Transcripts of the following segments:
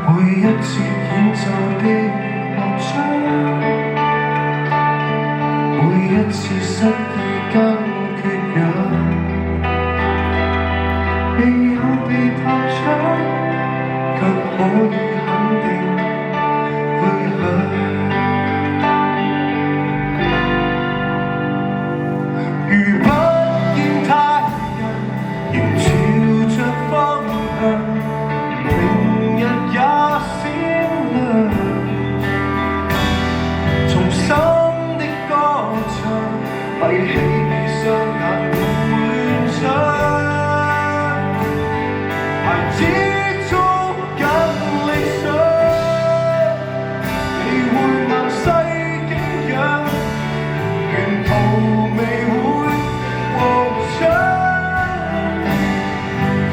每一次演奏的樂章，每一次失意跟缺氧，未有被拍掌，卻可以肯定去向。如不見太陽，仍朝着方向，明日也閃亮。重新的歌唱，閉起雙眼胡亂想，孩子捉緊理想，你會萬世景仰，沿途未會獲獎，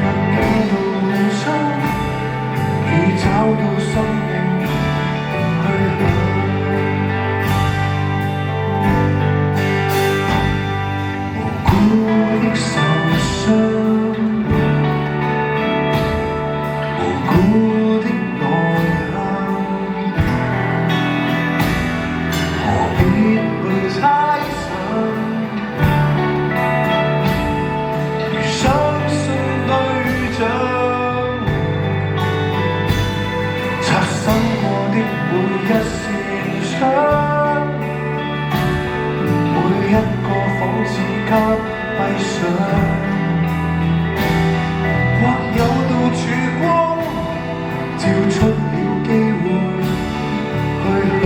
若經路中已找到生命去向。無辜的受傷，無辜的內向，何必去猜想？如相信對象，擦身過的每一扇窗，每一個仿似給閉上，或有道曙光，照出了機會去向。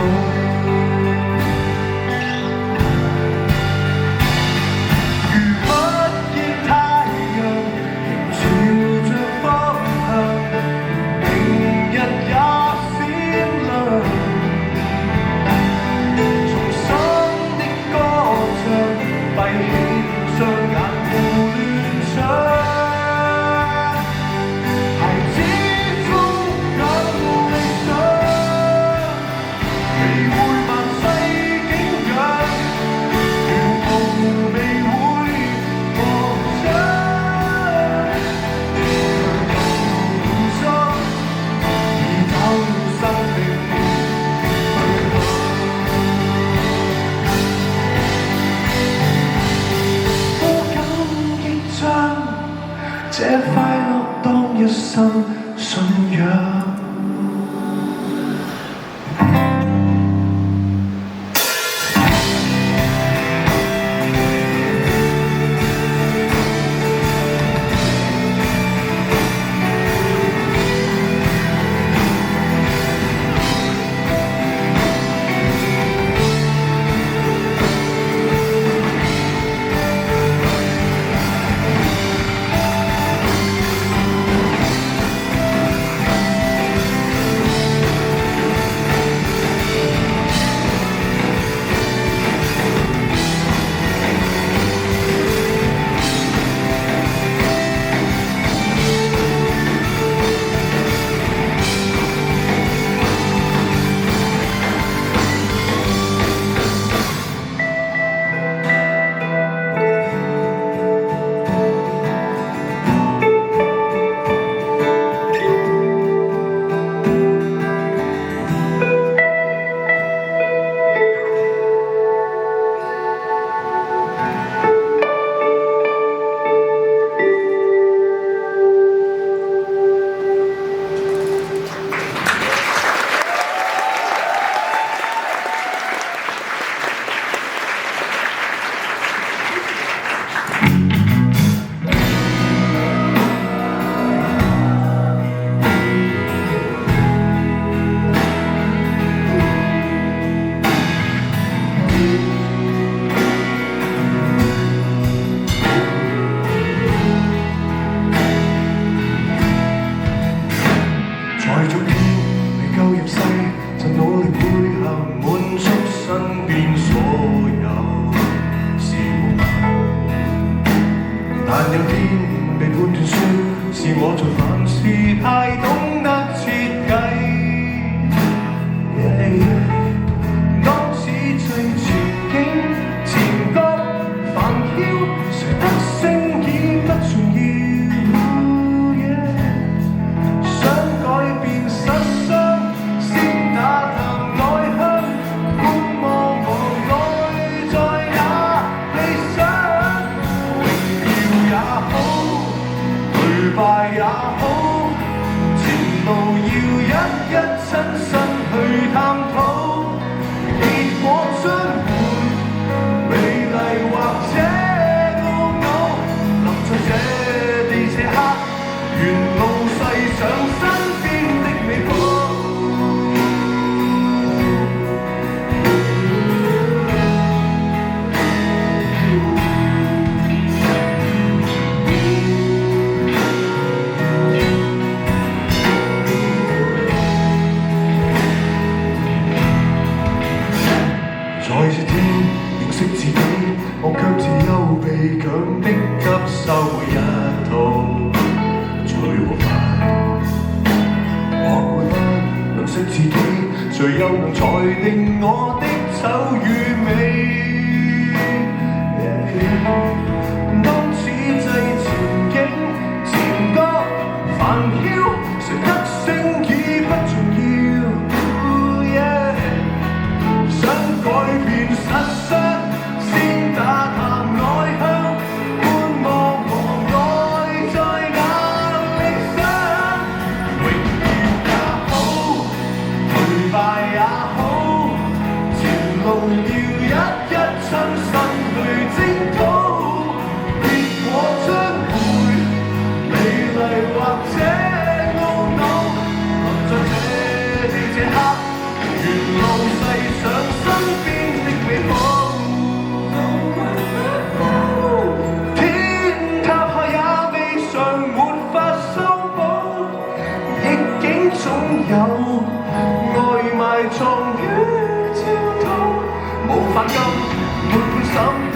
如不見太陽，仍朝着方向，明日也閃亮。重新的歌唱，閉起雙眼胡亂想，孩子捉緊理想，未會萬世景仰，沿途未會獲獎，卻路中已找到生命去向。這快樂當一生信仰。想改變一親身去探討，結果將會美麗或者懊惱。臨在這地這刻，沿路細想身邊的美好。在這天認識自己，我卻自幼被強迫吸收一套最和諧。我會不能識自己，誰又能裁定我的醜與美？當此際前景前歌煩囂，誰得勝已不重要。想改變實相，先打探內向，觀摩我內在那理想。榮耀也好，頹敗也好，前路要一親身去征討，結果將會美麗或者懊惱。臨在這地這刻，沿路細想身邊的美好。天塌下也未嘗沒法修補，逆境總有愛埋藏於焦土，無法禁沒半心。